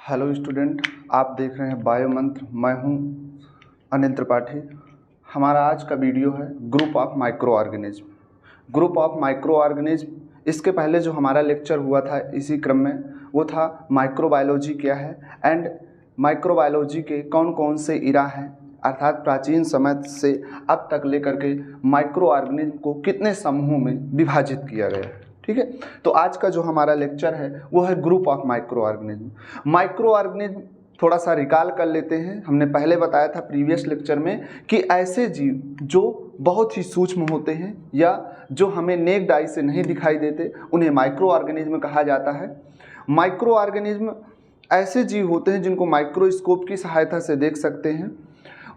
Hello student, आप देख रहे हैं बायो मंत्र। मैं हूं अनिल त्रिपाठी। हमारा आज का वीडियो है group of micro organism. Group of micro organism, इसके पहले जो हमारा लेक्चर हुआ था इसी क्रम में, वो था माइक्रोबायोलॉजी क्या है एंड माइक्रोबायोलॉजी के कौन कौन से इरा हैं, अर्थात प्राचीन समय से अब तक लेकर के माइक्रो ऑर्गेनिज्म को कितने समूहों में विभाजित किया गया है। ठीक है, तो आज का जो हमारा लेक्चर है वो है group of micro organism. Micro organism थोड़ा सा रिकॉल कर लेते हैं। हमने पहले बताया था प्रीवियस लेक्चर में कि ऐसे जीव जो बहुत ही सूक्ष्म होते हैं या जो हमें नेक्ड आई से नहीं दिखाई देते, उन्हें माइक्रो ऑर्गेनिज्म कहा जाता है। माइक्रो ऑर्गेनिज्म ऐसे जीव होते हैं जिनको माइक्रोस्कोप की सहायता से देख सकते हैं।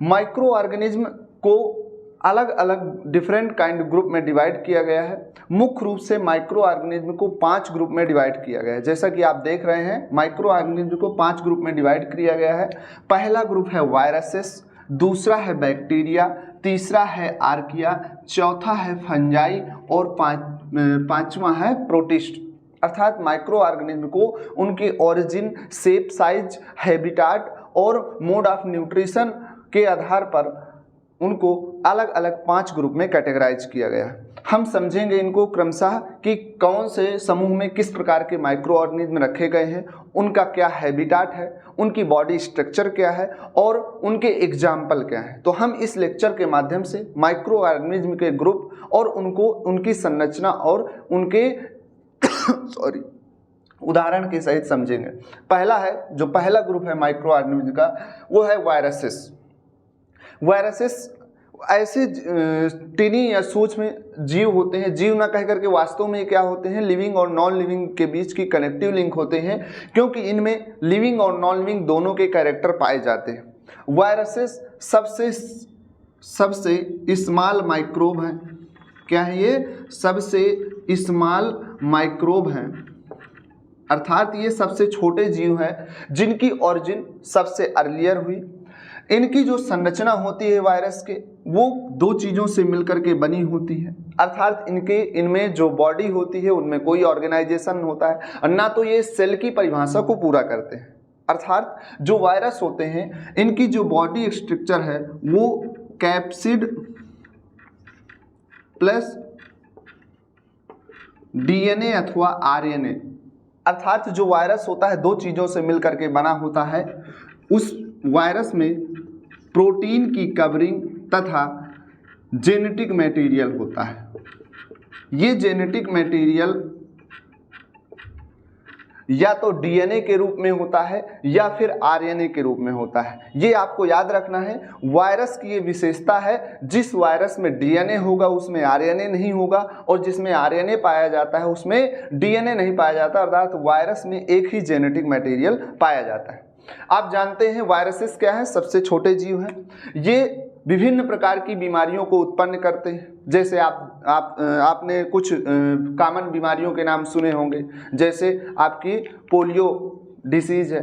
माइक्रो ऑर्गेनिज्म को अलग अलग डिफरेंट काइंड ग्रुप में डिवाइड किया गया है। मुख्य रूप से माइक्रो ऑर्गेनिज्म को 5 ग्रुप में डिवाइड किया गया है। जैसा कि आप देख रहे हैं, माइक्रो ऑर्गेनिज्म को 5 ग्रुप में डिवाइड किया गया है। पहला ग्रुप है वायरसेस, दूसरा है बैक्टीरिया, तीसरा है आर्किया, चौथा है फंजाई और पांचवा है प्रोटिस्ट। अर्थात माइक्रो ऑर्गेनिज्म को उनके ओरिजिन, शेप, साइज, हैबिटाट और मोड ऑफ न्यूट्रिशन के आधार पर उनको अलग अलग 5 ग्रुप में कैटेगराइज किया गया है। हम समझेंगे इनको क्रमशः कि कौन से समूह में किस प्रकार के माइक्रो ऑर्गेनिज्म रखे गए हैं, उनका क्या हैबिटाट है, उनकी बॉडी स्ट्रक्चर क्या है और उनके एग्जाम्पल क्या है। तो हम इस लेक्चर के माध्यम से माइक्रो ऑर्गेनिज्म के ग्रुप और उनकी संरचना और उनके उदाहरण के सहित समझेंगे। पहला ग्रुप है माइक्रो ऑर्गेनिज्म का, वो है वायरसेस। वायरसेस ऐसे टिनी या सूक्ष्म जीव होते हैं, जीव ना कह करके वास्तव में क्या होते हैं, लिविंग और नॉन लिविंग के बीच की कनेक्टिव लिंक होते हैं, क्योंकि इनमें लिविंग और नॉन लिविंग दोनों के कैरेक्टर पाए जाते हैं। वायरसेस सबसे स्मॉल माइक्रोब हैं। क्या है ये? सबसे स्मॉल माइक्रोब हैं, अर्थात ये सबसे छोटे जीव हैं जिनकी ओरिजिन सबसे अर्लियर हुई। इनकी जो संरचना होती है वायरस के, वो 2 चीज़ों से मिलकर के बनी होती है। अर्थात इनमें जो बॉडी होती है उनमें कोई ऑर्गेनाइजेशन होता है और ना तो ये सेल की परिभाषा को पूरा करते हैं। अर्थात जो वायरस होते हैं इनकी जो बॉडी स्ट्रक्चर है वो कैप्सिड प्लस डीएनए अथवा आरएनए, अर्थात जो वायरस होता है 2 चीज़ों से मिलकर के बना होता है। उस वायरस में प्रोटीन की कवरिंग तथा जेनेटिक मटेरियल होता है। ये जेनेटिक मटेरियल या तो डीएनए के रूप में होता है या फिर आरएनए के रूप में होता है। ये आपको याद रखना है। वायरस की ये विशेषता है, जिस वायरस में डीएनए होगा उसमें आरएनए नहीं होगा और जिसमें आरएनए पाया जाता है उसमें डीएनए नहीं पाया जाता, अर्थात वायरस में एक ही जेनेटिक मटेरियल पाया जाता है। आप जानते हैं वायरसेस क्या है? सबसे छोटे जीव हैं। ये विभिन्न प्रकार की बीमारियों को उत्पन्न करते हैं। जैसे आपने कुछ कॉमन बीमारियों के नाम सुने होंगे, जैसे आपकी पोलियो डिसीज है,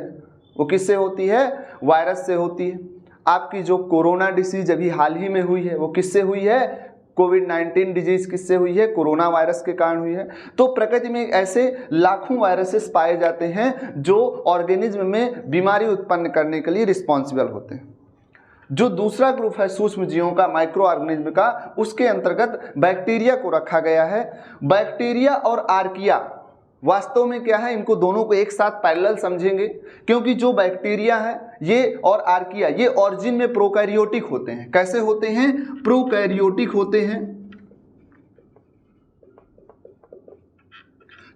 वो किससे होती है? वायरस से होती है। आपकी जो कोरोना डिसीज अभी हाल ही में हुई है वो किससे हुई है? कोविड-19 डिजीज किससे हुई है? कोरोना वायरस के कारण हुई है। तो प्रकृति में ऐसे लाखों वायरसेस पाए जाते हैं जो ऑर्गेनिज्म में बीमारी उत्पन्न करने के लिए रिस्पॉन्सिबल होते हैं। जो दूसरा ग्रुप है सूक्ष्म जीवों का, माइक्रो ऑर्गेनिज्म का, उसके अंतर्गत बैक्टीरिया को रखा गया है। बैक्टीरिया और आर्किया वास्तव में क्या है, इनको दोनों को एक साथ पैरेलल समझेंगे, क्योंकि जो बैक्टीरिया है ये और आर्किया ये ओरिजिन में प्रोकैरियोटिक होते हैं। कैसे होते हैं? प्रोकैरियोटिक होते हैं।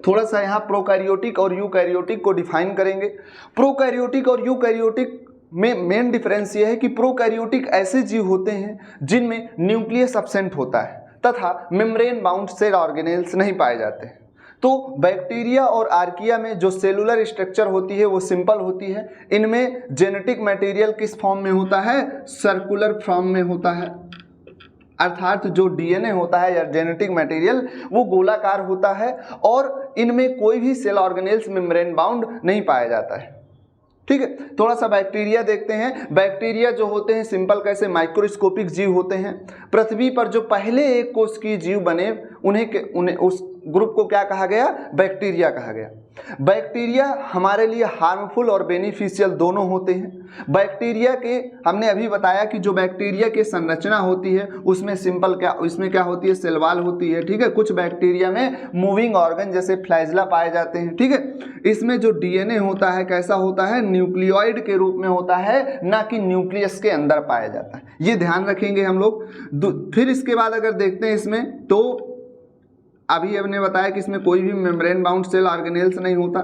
थोड़ा सा यहाँ प्रोकैरियोटिक और यूकैरियोटिक को डिफाइन करेंगे। प्रोकैरियोटिक और यूकैरियोटिक में मेन डिफरेंस ये है कि प्रोकैरियोटिक ऐसे जीव होते हैं जिनमें न्यूक्लियस एब्सेंट होता है तथा मेम्ब्रेन बाउंड सेल ऑर्गेनेल्स नहीं पाए जाते हैं। तो बैक्टीरिया और आर्किया में जो सेलुलर स्ट्रक्चर होती है वो सिंपल होती है। इनमें जेनेटिक मटेरियल किस फॉर्म में होता है? सर्कुलर फॉर्म में होता है, अर्थात जो डीएनए होता है या जेनेटिक मटेरियल वो गोलाकार होता है और इनमें कोई भी सेल ऑर्गेनेल्स मेम्ब्रेन बाउंड नहीं पाया जाता है। ठीक है, थोड़ा सा बैक्टीरिया देखते हैं। बैक्टीरिया जो होते हैं सिंपल कैसे माइक्रोस्कोपिक जीव होते हैं। पृथ्वी पर जो पहले एक कोश की जीव बने उन्हें उस ग्रुप को क्या कहा गया? बैक्टीरिया कहा गया। बैक्टीरिया हमारे लिए हार्मफुल और बेनिफिशियल दोनों होते हैं। बैक्टीरिया के हमने अभी बताया कि जो बैक्टीरिया की संरचना होती है उसमें इसमें क्या होती है? सेल वॉल होती है, ठीक है। कुछ बैक्टीरिया में मूविंग ऑर्गन जैसे फ्लैजला पाए जाते हैं, ठीक है। इसमें जो डीएनए होता है कैसा होता है? न्यूक्लियोइड के रूप में होता है, ना कि न्यूक्लियस के अंदर पाया जाता है। ये ध्यान रखेंगे हम लोग। फिर इसके बाद अगर देखते हैं इसमें, तो अभी हमने बताया कि इसमें कोई भी मेम्ब्रेन बाउंड सेल ऑर्गेनेल्स नहीं होता।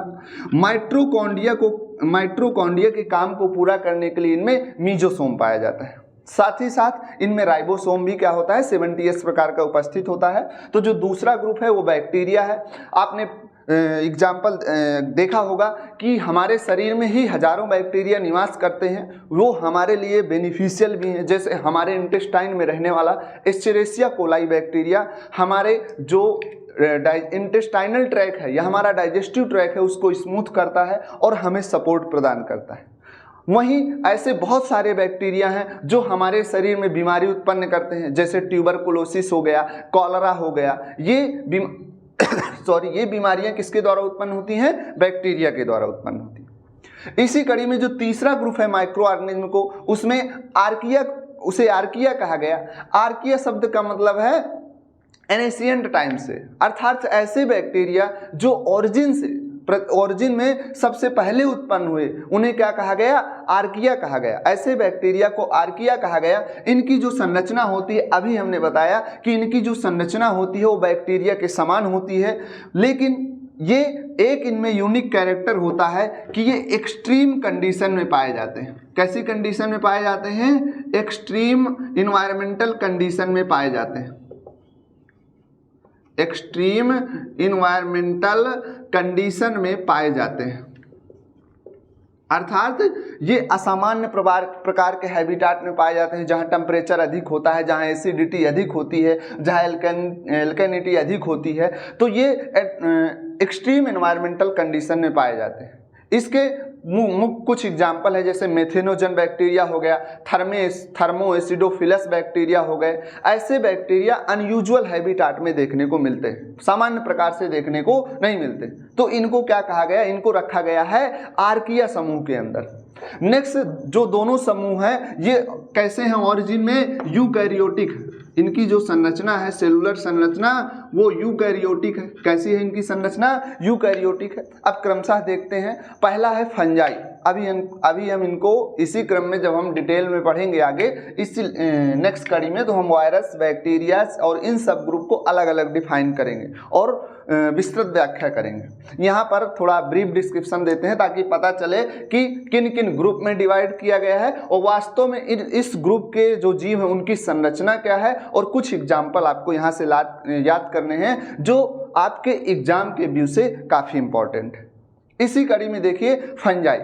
माइटोकॉन्ड्रिया के काम को पूरा करने के लिए इनमें मीजोसोम पाया जाता है। साथ ही साथ इनमें राइबोसोम भी क्या होता है? 70s प्रकार का उपस्थित होता है। तो जो दूसरा ग्रुप है वो बैक्टीरिया है। आपने एग्जाम्पल देखा होगा कि हमारे शरीर में ही हजारों बैक्टीरिया निवास करते हैं, वो हमारे लिए बेनिफिशियल भी हैं। जैसे हमारे इंटेस्टाइन में रहने वाला एस्चेरेसिया कोलाई बैक्टीरिया हमारे जो इंटेस्टाइनल ट्रैक है या हमारा डाइजेस्टिव ट्रैक है उसको स्मूथ करता है और हमें सपोर्ट प्रदान करता है। वहीं ऐसे बहुत सारे बैक्टीरिया हैं जो हमारे शरीर में बीमारी उत्पन्न करते हैं, जैसे ट्यूबरकुलोसिस हो गया, कॉलरा हो गया। ये बीमारियां किसके द्वारा उत्पन्न होती हैं? बैक्टीरिया के द्वारा उत्पन्न होती हैं। इसी कड़ी में जो तीसरा ग्रुप है माइक्रो ऑर्गेनिज्म को, उसमें उसे आर्किया कहा गया। आर्किया शब्द का मतलब है एंशिएंट टाइम से, अर्थात ऐसे बैक्टीरिया जो ओरिजिन में सबसे पहले उत्पन्न हुए, उन्हें क्या कहा गया? आर्किया कहा गया। ऐसे बैक्टीरिया को आर्किया कहा गया। इनकी जो संरचना होती है, अभी हमने बताया कि इनकी जो संरचना होती है वो बैक्टीरिया के समान होती है, लेकिन ये एक इनमें यूनिक कैरेक्टर होता है कि ये एक्सट्रीम कंडीशन में पाए जाते हैं। कैसी कंडीशन में पाए जाते हैं? एक्सट्रीम इन्वायरमेंटल कंडीशन में पाए जाते हैं। एक्सट्रीम इन्वायरमेंटल कंडीशन में पाए जाते हैं, अर्थात ये असामान्य प्रकार के हैबिटाट में पाए जाते हैं, जहाँ टेम्परेचर अधिक होता है, जहाँ एसिडिटी अधिक होती है, जहाँ एल्केनिटी अधिक होती है। तो ये एक्सट्रीम एनवायरमेंटल कंडीशन में पाए जाते हैं। इसके कुछ एग्जाम्पल है, जैसे मेथेनोजन बैक्टीरिया हो गया, थर्मोएसिडोफिलस बैक्टीरिया हो गए। ऐसे बैक्टीरिया अनयूजुअल हैबिटाट में देखने को मिलते हैं, सामान्य प्रकार से देखने को नहीं मिलते। तो इनको क्या कहा गया? इनको रखा गया है आर्किया समूह के अंदर। नेक्स्ट जो दोनों समूह हैं ये कैसे हैं? ओरिजिन में यूकैरियोटिक। इनकी जो संरचना है, सेलुलर संरचना, वो यूकैरियोटिक है। कैसी है इनकी संरचना? यूकैरियोटिक है। अब क्रमशः देखते हैं। पहला है फंजाई। अभी हम इनको इसी क्रम में जब हम डिटेल में पढ़ेंगे आगे इस नेक्स्ट कड़ी में, तो हम वायरस, बैक्टीरिया और इन सब ग्रुप को अलग अलग डिफाइन करेंगे और विस्तृत व्याख्या करेंगे। यहाँ पर थोड़ा ब्रीफ डिस्क्रिप्शन देते हैं ताकि पता चले कि किन किन ग्रुप में डिवाइड किया गया है और वास्तव में इस ग्रुप के जो जीव हैं उनकी संरचना क्या है, और कुछ एग्जाम्पल आपको यहाँ से याद करने हैं जो आपके एग्जाम के व्यू से काफ़ी इंपॉर्टेंट है। इसी कड़ी में देखिए फंजाई।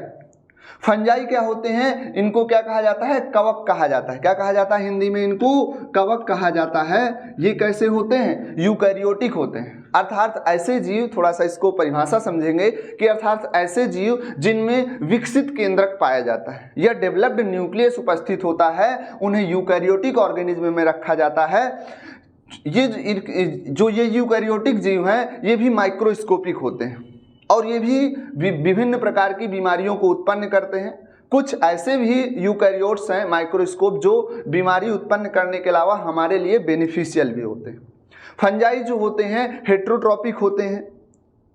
फंजाई क्या होते हैं? इनको क्या कहा जाता है? कवक कहा जाता है। क्या कहा जाता है हिंदी में? इनको कवक कहा जाता है। ये कैसे होते हैं? यूकैरियोटिक होते हैं। अर्थात ऐसे जीव, थोड़ा सा इसको परिभाषा समझेंगे कि अर्थात ऐसे जीव जिनमें विकसित केंद्रक पाया जाता है या डेवलप्ड न्यूक्लियस उपस्थित होता है, उन्हें यूकैरियोटिक ऑर्गेनिज्म में रखा जाता है। ये यूकैरियोटिक जीव हैं, ये भी माइक्रोस्कोपिक होते हैं और ये भी विभिन्न प्रकार की बीमारियों को उत्पन्न करते हैं। कुछ ऐसे भी यूकैरियोट्स हैं माइक्रोस्कोप जो बीमारी उत्पन्न करने के अलावा हमारे लिए बेनिफिशियल भी होते हैं। फंजाई जो होते हैं हेट्रोट्रॉपिक होते हैं,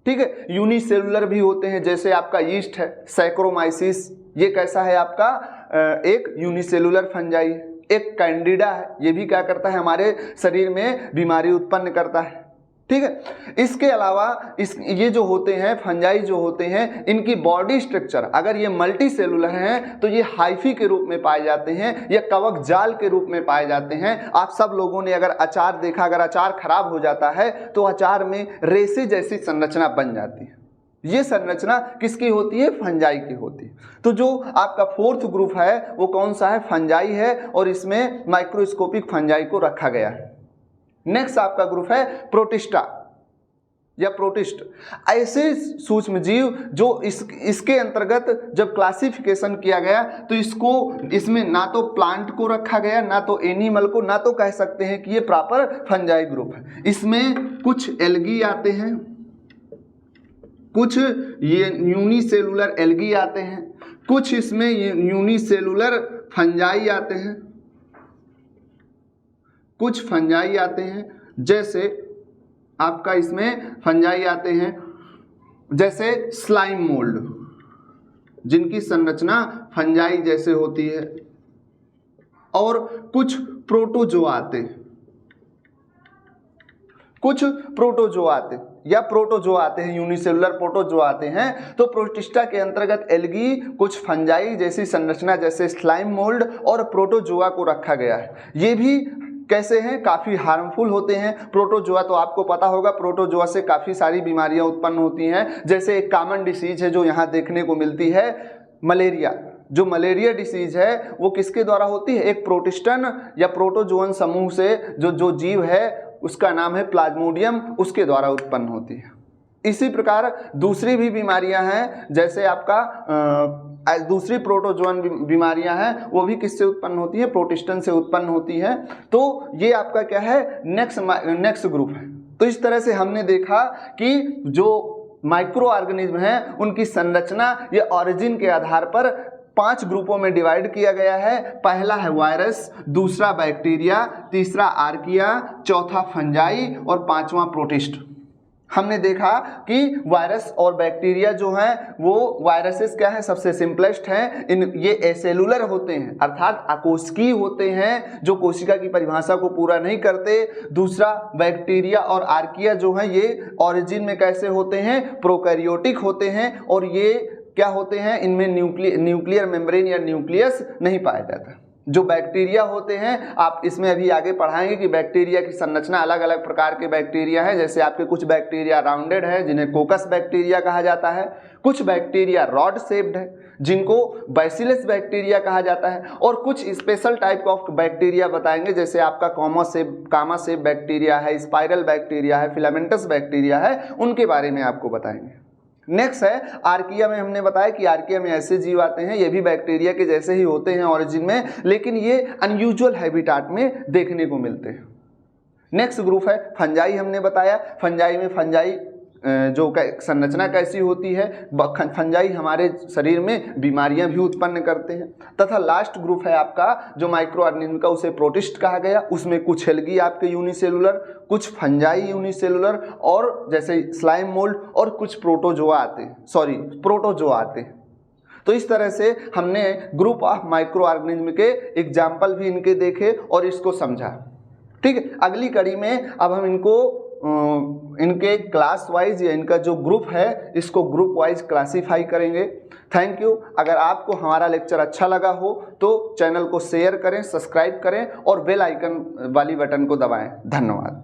ठीक है। यूनिसेलुलर भी होते हैं, जैसे आपका यीस्ट है, सैक्रोमाइसिस, ये कैसा है आपका? एक यूनिसेलुलर फंजाई है। एक कैंडिडा है, ये भी क्या करता है? हमारे शरीर में बीमारी उत्पन्न करता है, ठीक है। इसके अलावा ये जो होते हैं फंजाई जो होते हैं, इनकी बॉडी स्ट्रक्चर, अगर ये मल्टी सेलुलर हैं तो ये हाइफी के रूप में पाए जाते हैं या कवक जाल के रूप में पाए जाते हैं। आप सब लोगों ने अगर अचार देखा, अगर अचार खराब हो जाता है तो अचार में रेसे जैसी संरचना बन जाती है। ये संरचना किसकी होती है? फंजाई की होती है। तो जो आपका फोर्थ ग्रुप है वो कौन सा है? फंजाई है, और इसमें माइक्रोस्कोपिक फंजाई को रखा गया है। नेक्स्ट आपका ग्रुप है प्रोटिस्टा। या प्रोटिस्ट, ऐसे सूक्ष्म जीव जो इसके अंतर्गत जब क्लासिफिकेशन किया गया तो इसमें ना तो प्लांट को रखा गया, ना तो एनिमल को, ना तो कह सकते हैं कि ये प्रॉपर फंजाई ग्रुप है। इसमें कुछ एल्गी आते हैं, कुछ ये यूनिसेलुलर एल्गी आते हैं, कुछ इसमें यूनिसेलुलर फंजाई आते हैं, कुछ फंजाई आते हैं, जैसे आपका इसमें फंजाई आते हैं जैसे स्लाइम मोल्ड, जिनकी संरचना फंजाई जैसे होती है, और कुछ प्रोटोजोआते, कुछ प्रोटोजोआते या प्रोटोजोआते हैं, यूनिसेलुलर प्रोटोजोआते हैं। तो प्रोटिस्टा के अंतर्गत एल्गी, कुछ फंजाई जैसी संरचना जैसे स्लाइम मोल्ड और प्रोटोजोआ को रखा गया है। ये भी कैसे हैं, काफ़ी हार्मफुल होते हैं। प्रोटोजोआ तो आपको पता होगा, प्रोटोजोआ से काफ़ी सारी बीमारियां उत्पन्न होती हैं। जैसे एक कॉमन डिसीज है जो यहाँ देखने को मिलती है, मलेरिया। जो मलेरिया डिसीज है वो किसके द्वारा होती है, एक प्रोटिस्टन या प्रोटोजोअन समूह से जो जीव है उसका नाम है प्लाज्मोडियम, उसके द्वारा उत्पन्न होती है। इसी प्रकार दूसरी भी बीमारियां हैं, जैसे आपका दूसरी प्रोटोजोअन बीमारियां हैं, वो भी किससे उत्पन्न होती है, प्रोटिस्टन से उत्पन्न होती हैं। तो ये आपका क्या है, नेक्स्ट ग्रुप है। तो इस तरह से हमने देखा कि जो माइक्रो ऑर्गेनिज्म हैं उनकी संरचना या ऑरिजिन के आधार पर 5 ग्रुपों में डिवाइड किया गया है। पहला है वायरस, दूसरा बैक्टीरिया, तीसरा आर्किया, चौथा फंजाई और 5वां प्रोटिस्ट। हमने देखा कि वायरस और बैक्टीरिया जो हैं वो वायरसेस क्या है, सबसे सिंपलेस्ट हैं। ये एसेलुलर होते हैं, अर्थात अकोशिकीय होते हैं, जो कोशिका की परिभाषा को पूरा नहीं करते। दूसरा बैक्टीरिया और आर्किया जो हैं ये ओरिजिन में कैसे होते हैं, प्रोकैरियोटिक होते हैं, और ये क्या होते हैं, इनमें न्यूक्लियर मेम्ब्रेन या न्यूक्लियस नहीं पाया जाता। जो बैक्टीरिया होते हैं, आप इसमें अभी आगे पढ़ाएंगे कि बैक्टीरिया की संरचना अलग अलग प्रकार के बैक्टीरिया है। जैसे आपके कुछ बैक्टीरिया राउंडेड है जिन्हें कोकस बैक्टीरिया कहा जाता है, कुछ बैक्टीरिया रॉड शेप्ड है जिनको बैसिलस बैक्टीरिया कहा जाता है, और कुछ स्पेशल टाइप ऑफ बैक्टीरिया बताएंगे जैसे आपका कामा शेप बैक्टीरिया है, स्पाइरल बैक्टीरिया है, फिलामेंटस बैक्टीरिया है, उनके बारे में आपको बताएंगे। नेक्स्ट है आर्किया में हमने बताया कि आर्किया में ऐसे जीव आते हैं, ये भी बैक्टीरिया के जैसे ही होते हैं ओरिजिन में, लेकिन ये अनयूजुअल हैबिटाट में देखने को मिलते हैं। नेक्स्ट ग्रुप है फंजाई। हमने बताया फंजाई में फंजाई जो संरचना कैसी होती है, फंजाई हमारे शरीर में बीमारियां भी उत्पन्न करते हैं। तथा लास्ट ग्रुप है आपका जो माइक्रो ऑर्गेनिज्म का, उसे प्रोटिस्ट कहा गया। उसमें कुछ एल्गी आपके यूनिसेलुलर, कुछ फंजाई यूनिसेलुलर, और जैसे स्लाइम मोल्ड, और कुछ प्रोटोजोआ आते हैं। तो इस तरह से हमने ग्रुप ऑफ माइक्रो ऑर्गेनिज्म के एग्जाम्पल भी इनके देखे और इसको समझा। ठीक है, अगली कड़ी में अब हम इनके क्लास वाइज या इनका जो ग्रुप है इसको ग्रुप वाइज क्लासीफाई करेंगे। Thank you. अगर आपको हमारा लेक्चर अच्छा लगा हो तो चैनल को शेयर करें, सब्सक्राइब करें और बेल आइकन वाली बटन को दबाएं। धन्यवाद।